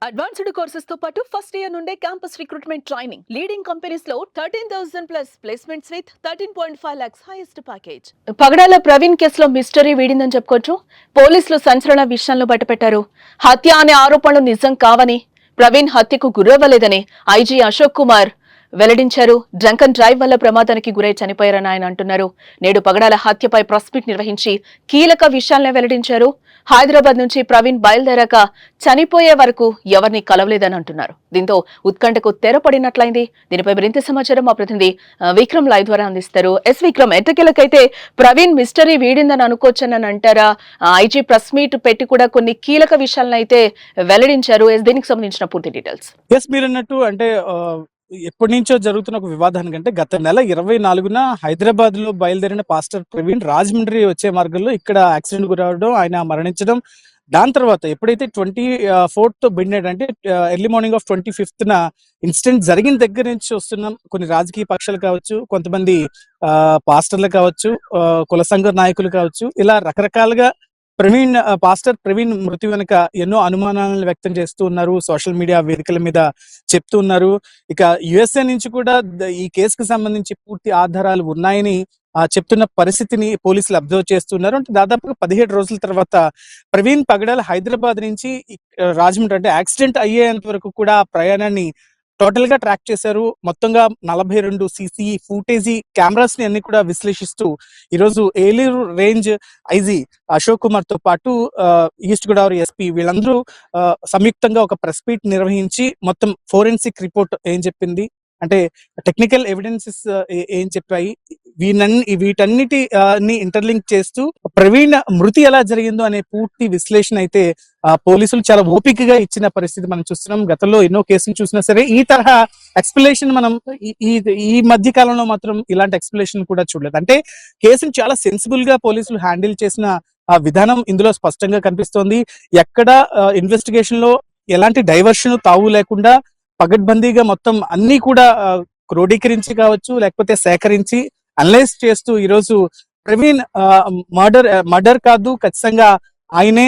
Advanced courses తో పాటు first year నుండే campus recruitment training leading companies లో 13,000 plus placements with 13.5 lakhs highest package. Pagadala Praveen కేసులో మిస్టరీ వీడిందని చెప్పుకోవచ్చు. పోలీసులు సంచలన విషయాలను బయటపెట్టారు. హత్య అనే ఆరోపణలు నిజం కావని, ప్రవీణ్ హత్యకు గురవ్వలేదని ఐజీ అశోక్ కుమార్ వెల్లడించారు. డ్రంకన్ డ్రైవ్ వల్ల ప్రమాదానికి గురై చనిపోయారని ఆయన అంటున్నారు. నేడు పగడాల హత్యపై ప్రెస్ మీట్ నిర్వహించి కీలక విషయాలనే వెల్లడించారు. హైదరాబాద్ నుంచి ప్రవీణ్ బయలుదేరాక చనిపోయే వరకు ఎవరిని కలవలేదని అంటున్నారు. దీంతో ఉత్కంఠకు తెరపడినట్లయింది. దీనిపై మరింత సమాచారం మా ప్రతినిధి విక్రమ్ లైవ్ ద్వారా అందిస్తారు. విక్రమ్, ఎట్టకేలకైతే ప్రవీణ్ మిస్టరీ వీడిందని అనుకోవచ్చని అంటారా? ఐజీ ప్రెస్ మీట్ పెట్టి కూడా కొన్ని కీలక విషయాలను అయితే వెల్లడించారు. దీనికి సంబంధించిన పూర్తి డీటెయిల్స్. మీరు అన్నట్టు అంటే ఎప్పటి నుంచో జరుగుతున్న ఒక వివాదానికంటే గత నెల 24న హైదరాబాద్ లో బయలుదేరిన పాస్టర్ ప్రవీణ్ రాజమండ్రి వచ్చే మార్గంలో ఇక్కడ యాక్సిడెంట్ గురవడం, ఆయన మరణించడం. దాని తర్వాత ఎప్పుడైతే 24th మిడ్నైట్ అంటే early morning of 25th incident జరిగిన దగ్గర నుంచి వస్తున్న కొన్ని రాజకీయ పక్షాలు కావచ్చు, కొంతమంది పాస్టర్లు కావచ్చు, కుల సంఘ నాయకులు కావచ్చు, ఇలా రకరకాలుగా పాస్టర్ ప్రవీణ్ మృతి వెనుక ఎన్నో అనుమానాలను వ్యక్తం చేస్తూ ఉన్నారు. సోషల్ మీడియా వేదికల మీద చెప్తూ ఉన్నారు. ఇక యుఎస్ఏ నుంచి కూడా ఈ కేసుకు సంబంధించి పూర్తి ఆధారాలు ఉన్నాయని చెప్తున్న పరిస్థితిని పోలీసులు అబ్జర్వ్ చేస్తున్నారు. అంటే దాదాపుగా 17 రోజుల తర్వాత ప్రవీణ్ పగడాల హైదరాబాద్ నుంచి రాజమండ్రి అంటే యాక్సిడెంట్ అయ్యేంత వరకు కూడా ప్రయాణాన్ని టోటల్ గా ట్రాక్ చేశారు. మొత్తంగా 42 సీసీ ఫుటేజీ కెమెరాస్ ని అన్ని కూడా విశ్లేషిస్తూ ఈరోజు ఏలూరు రేంజ్ ఐజీ అశోక్ కుమార్ తో పాటు ఈస్ట్ గోదావరి ఎస్పీ వీళ్ళందరూ సంయుక్తంగా ఒక ప్రెస్ మీట్ నిర్వహించి మొత్తం ఫోరెన్సిక్ రిపోర్ట్ ఏం చెప్పింది, అంటే టెక్నికల్ ఎవిడెన్సెస్ ఏం చెప్పాయి, వీటన్నిటి ఇంటర్లింక్ చేస్తూ ప్రవీణ్ మృతి ఎలా జరిగిందో అనే పూర్తి విశ్లేషణ అయితే పోలీసులు చాలా ఓపికగా ఇచ్చిన పరిస్థితి మనం చూస్తున్నాం. గతంలో ఎన్నో కేసులు చూసినా సరే ఈ తరహా ఎక్స్ప్లెనేషన్ మనం ఈ మధ్య కాలంలో మాత్రం ఇలాంటి ఎక్స్ప్లెనేషన్ కూడా చూడలేదు. అంటే కేసును చాలా సెన్సిబుల్ గా పోలీసులు హ్యాండిల్ చేసిన విధానం ఇందులో స్పష్టంగా కనిపిస్తోంది. ఎక్కడ ఇన్వెస్టిగేషన్ లో ఎలాంటి డైవర్షన్ తావు లేకుండా పగడ్బందీగా మొత్తం అన్ని కూడా క్రోడీకరించి కావచ్చు, లేకపోతే సేకరించి అనలైజ్ చేస్తూ ఈరోజు ప్రవీణ్ మర్డర్ కాదు, ఖచ్చితంగా ఆయనే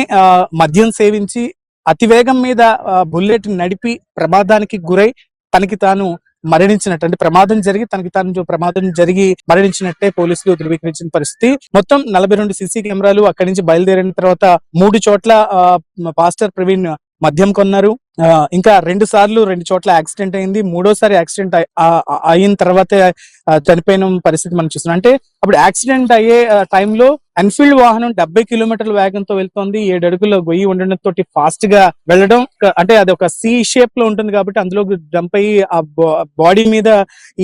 మద్యం సేవించి అతివేగం మీద బుల్లెట్ నడిపి ప్రమాదానికి గురై తనకి తాను మరణించినట్టు, అంటే ప్రమాదం జరిగి మరణించినట్టే పోలీసులు ధృవీకరించిన పరిస్థితి. మొత్తం 42 సీసీ కెమెరాలు అక్కడి నుంచి బయలుదేరిన తర్వాత 3 చోట్ల పాస్టర్ ప్రవీణ్ మద్యం కొన్నారు. ఇంకా 2 సార్లు 2 చోట్ల యాక్సిడెంట్ అయింది. మూడోసారి యాక్సిడెంట్ అయిన తర్వాతే చనిపోయిన పరిస్థితి మనం చూస్తున్నాం. అంటే అప్పుడు యాక్సిడెంట్ అయ్యే టైంలో ఎన్ఫీల్డ్ వాహనం 70 కిలోమీటర్ల వేగంతో వెళ్తోంది. 7 అడుగుల గొయ్యి ఉండడంతో ఫాస్ట్ గా వెళ్ళడం, అంటే అది ఒక సి షేప్ లో ఉంటుంది కాబట్టి అందులో జంప్ అయ్యి ఆ బాడీ మీద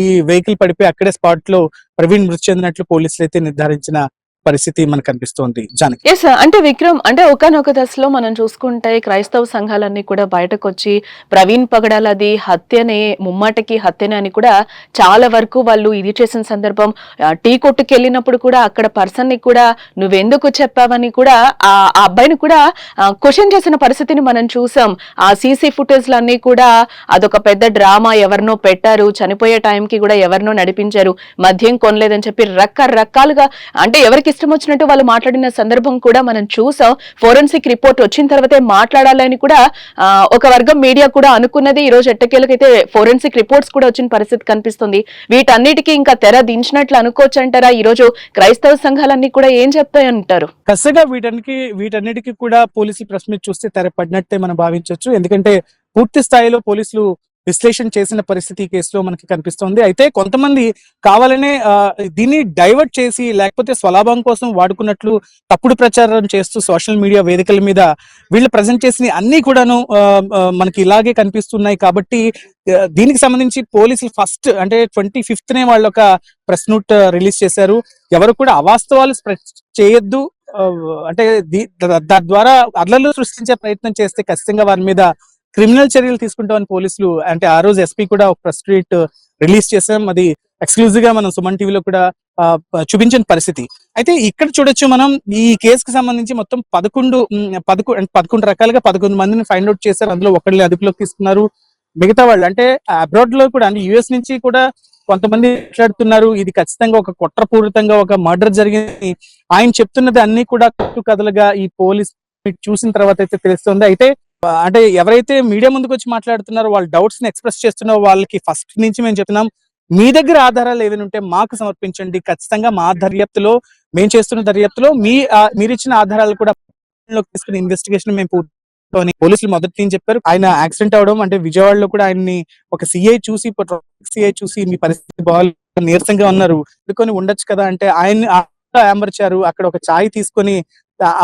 ఈ వెహికల్ పడిపోయి అక్కడే స్పాట్ లో ప్రవీణ్ మృతి చెందినట్లు పోలీసులు అయితే నిర్ధారించిన పరిస్థితి మనకు కనిపిస్తోంది. జానకి, అంటే విక్రమ్, అంటే ఒకనొక దశలో మనం చూసుకుంటే క్రైస్తవ సంఘాలన్నీ కూడా బయటకు వచ్చి ప్రవీణ్ పగడాలది హత్యనే, ముమ్మాటకి హత్యనే అని కూడా చాలా వరకు వాళ్ళు ఇది చేసిన సందర్భం. టీ కొట్టుకు వెళ్ళినప్పుడు కూడా అక్కడ పర్సన్ ని కూడా నువ్వెందుకు చెప్పావని కూడా ఆ అబ్బాయిని కూడా క్వశ్చన్ చేసిన పరిస్థితిని మనం చూసాం. ఆ సీసీ ఫుటేజ్ లన్నీ కూడా అదొక పెద్ద డ్రామా, ఎవరినో పెట్టారు, చనిపోయే టైంకి కూడా ఎవరినో నడిపించారు, మద్యం కొనలేదని చెప్పి రకరకాలుగా, అంటే ఎవరికి ఇష్టం వచ్చినట్టు వాళ్ళు మాట్లాడిన సందర్భం కూడా మనం చూసాం. ఫోరెన్సిక్ రిపోర్ట్ వచ్చిన తర్వాతే మాట్లాడాలని కూడా ఒక వర్గం మీడియా కూడా అనుకున్నది. ఈ రోజు ఎట్టకేలకైతే ఫోరెన్సిక్ రిపోర్ట్స్ కూడా వచ్చిన పరిస్థితి కనిపిస్తుంది. వీటన్నిటికీ ఇంకా తెర దించినట్లు అనుకోవచ్చు అంటారా? ఈ రోజు క్రైస్తవ సంఘాలన్నీ కూడా ఏం చెప్తాయంటారు? ఖచ్చితంగా వీటన్నిటికీ కూడా పోలీసులు ప్రెస్ మీట్ చూస్తే తెరపడినట్టే మనం భావించవచ్చు. ఎందుకంటే పూర్తి స్థాయిలో పోలీసులు విశ్లేషణ చేసిన పరిస్థితి ఈ కేసులో మనకి కనిపిస్తోంది. అయితే కొంతమంది కావాలనే దీన్ని డైవర్ట్ చేసి లేకపోతే స్వలాభం కోసం వాడుకున్నట్లు తప్పుడు ప్రచారం చేస్తూ సోషల్ మీడియా వేదికల మీద వీళ్ళు ప్రజెంట్ చేసిన అన్ని కూడాను మనకి ఇలాగే కనిపిస్తున్నాయి. కాబట్టి దీనికి సంబంధించి పోలీసులు ఫస్ట్ అంటే 25th వాళ్ళు ఒక ప్రెస్ నోట్ రిలీజ్ చేశారు. ఎవరు కూడా అవాస్తవాలు స్ప్రెడ్ చేయొద్దు, అంటే ద్వారా అల్లర్లు సృష్టించే ప్రయత్నం చేస్తే ఖచ్చితంగా వారి మీద క్రిమినల్ చర్యలు తీసుకుంటామని పోలీసులు, అంటే ఆ రోజు ఎస్పీ కూడా ఒక ప్రెస్ మీట్ రిలీజ్ చేసాం. అది ఎక్స్క్లూజివ్ గా మనం సుమన్ టీవీలో కూడా చూపించిన పరిస్థితి. అయితే ఇక్కడ చూడొచ్చు మనం ఈ కేసుకు సంబంధించి మొత్తం 11 రకాలుగా 11 మందిని ఫైండ్ అవుట్ చేశారు. అందులో ఒకరిని అదుపులోకి తీసుకున్నారు. మిగతా వాళ్ళు అంటే అబ్రాడ్ లో కూడా, అంటే యుఎస్ నుంచి కూడా కొంతమంది మాట్లాడుతున్నారు. ఇది ఖచ్చితంగా ఒక కుట్రపూరితంగా ఒక మర్డర్ జరిగింది. ఆయన చెప్తున్నది అన్ని కూడా కట్టు కథలుగా ఈ పోలీస్ చూసిన తర్వాత అయితే తెలుస్తుంది. అయితే అంటే ఎవరైతే మీడియా ముందుకు వచ్చి మాట్లాడుతున్నారో, వాళ్ళ డౌట్స్ ని ఎక్స్ప్రెస్ చేస్తున్నారో వాళ్ళకి ఫస్ట్ నుంచి మేము చెప్తున్నాం, మీ దగ్గర ఆధారాలు ఏమైనా ఉంటే మాకు సమర్పించండి. ఖచ్చితంగా మా దర్యాప్తులో, మేము చేస్తున్న దర్యాప్తులో మీరిచ్చిన ఆధారాలు కూడా తీసుకుని ఇన్వెస్టిగేషన్ మేము పోలీసులు మొదటి నుంచి చెప్పారు. ఆయన యాక్సిడెంట్ అవడం అంటే విజయవాడలో కూడా ఆయన్ని ఒక సిఐ చూసి మీ పరిస్థితి బాగా నీరసంగా ఉన్నారు, అందుకొని ఉండొచ్చు కదా అంటే ఆయన్ని ఆంబర్చారు. అక్కడ ఒక ఛాయ్ తీసుకొని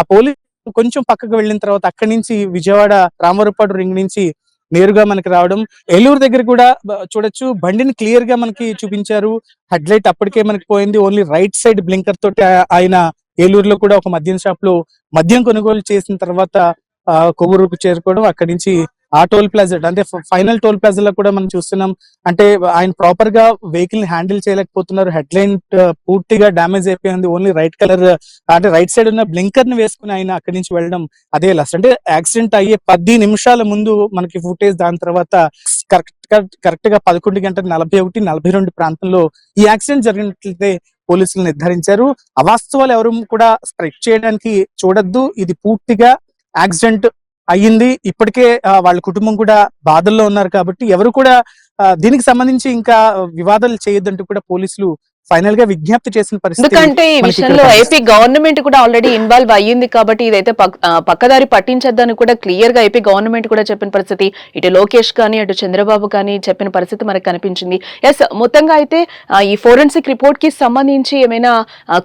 ఆ పోలీసు కొంచెం పక్కకు వెళ్ళిన తర్వాత అక్కడి నుంచి విజయవాడ రామవరపాడు రింగ్ నుంచి నేరుగా మనకి రావడం. ఏలూరు దగ్గర కూడా చూడొచ్చు, బండిని క్లియర్ గా మనకి చూపించారు. హెడ్ లైట్ అప్పటికే మనకి పోయింది. ఓన్లీ రైట్ సైడ్ బ్లింకర్ తోటి ఆయన ఏలూరులో కూడా ఒక మద్యం షాప్ లో మద్యం కొనుగోలు చేసిన తర్వాత కొవ్వూరుకు చేరుకోవడం. అక్కడి నుంచి ఆ టోల్ ప్లాజా అంటే ఫైనల్ టోల్ ప్లాజా లో కూడా మనం చూస్తున్నాం. అంటే ఆయన ప్రాపర్ గా వెహికల్ ని హ్యాండిల్ చేయలేకపోతున్నారు. హెడ్ లైన్ పూర్తిగా డ్యామేజ్ అయిపోయింది. ఓన్లీ రైట్ కలర్ అంటే రైట్ సైడ్ ఉన్న బ్లింకర్ ని వేసుకుని ఆయన అక్కడి నుంచి వెళ్ళడం అదే లాస్ట్. అంటే యాక్సిడెంట్ అయ్యే 10 నిమిషాల ముందు మనకి ఫుటేజ్, దాని తర్వాత కరెక్ట్ గా 11:41-42 ప్రాంతంలో ఈ యాక్సిడెంట్ జరిగినట్లయితే పోలీసులు నిర్ధారించారు. అవాస్తవాలు ఎవరు కూడా స్ప్రెడ్ చేయడానికి చూడొద్దు. ఇది పూర్తిగా యాక్సిడెంట్ అయ్యింది. ఇప్పటికే వాళ్ళ కుటుంబం కూడా బాధల్లో ఉన్నారు కాబట్టి ఎవరు కూడా దీనికి సంబంధించి ఇంకా వివాదాలు చేయొద్దంటూ కూడా పోలీసులు ఫైనల్ గా విజ్ఞప్తి చేసిన పరిస్థితి. ఎందుకంటే ఈ విషయంలో ఏపీ గవర్నమెంట్ కూడా ఆల్రెడీ ఇన్వాల్వ్ అయ్యింది కాబట్టి ఇదైతే పక్కదారి పట్టించద్దని కూడా క్లియర్ గా ఏపీ గవర్నమెంట్ కూడా చెప్పిన పరిస్థితి, ఇటు లోకేష్ కానీ అటు చంద్రబాబు కానీ చెప్పిన పరిస్థితి మనకు కనిపించింది. ఎస్, మొత్తంగా అయితే ఈ ఫోరెన్సిక్ రిపోర్ట్ కి సంబంధించి ఏమైనా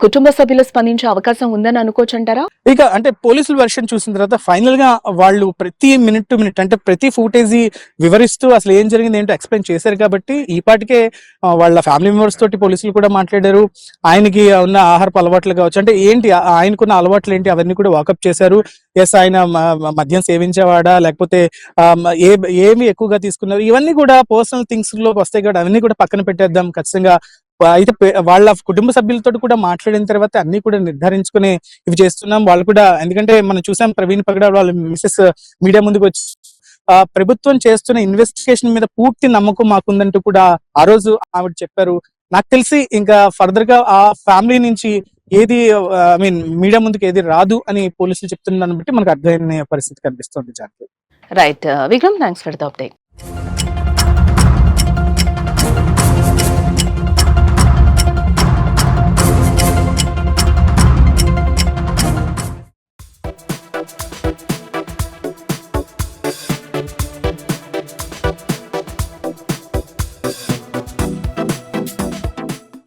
కుటుంబ సభ్యులు స్పందించే అవకాశం ఉందని అనుకోవచ్చు అంటారా? ఇక అంటే పోలీసుల వెర్షన్ చూసిన తర్వాత ఫైనల్ గా వాళ్ళు ప్రతి మినిట్ టు మినిట్ అంటే ప్రతి ఫుటేజ్ వివరిస్తూ అసలు ఏం జరిగింది ఏంటో ఎక్స్ప్లెయిన్ చేశారు కాబట్టి ఈ పాటికే వాళ్ళ ఫ్యామిలీ మెంబర్స్ తోటి పోలీసులు కూడా మాట్లాడారు. ఆయనకి ఉన్న ఆహారపు అలవాట్లు కావచ్చు, అంటే ఏంటి ఆయనకున్న అలవాట్లు ఏంటి అవన్నీ కూడా వాకప్ చేశారు. ఎస్, ఆయన మద్యం సేవించేవాడా లేకపోతే ఏమి ఎక్కువగా తీసుకున్నారు, ఇవన్నీ కూడా పర్సనల్ థింగ్స్ లో వస్తాయి కాబట్టి అవన్నీ కూడా పక్కన పెట్టేద్దాం ఖచ్చితంగా. అయితే వాళ్ళ కుటుంబ సభ్యులతో కూడా మాట్లాడిన తర్వాత అన్ని కూడా నిర్ధారించుకుని ఇవి చేస్తున్నాం. వాళ్ళు కూడా, ఎందుకంటే మనం చూసాం ప్రవీణ్ పగడాల్ వాళ్ళ మిసెస్ మీడియా ముందుకు వచ్చి ప్రభుత్వం చేస్తున్న ఇన్వెస్టిగేషన్ మీద పూర్తి నమ్మకం మాకుందంటూ కూడా ఆ రోజు ఆవిడ చెప్పారు. నాకు తెలిసి ఇంకా ఫర్దర్ గా ఆ ఫ్యామిలీ నుంచి ఏది మీడియా ముందుకు ఏది రాదు అని పోలీసులు చెప్తున్న దాన్ని బట్టి మనకు అర్థమైన పరిస్థితి కనిపిస్తుంది. Right Vikram, thanks for the update.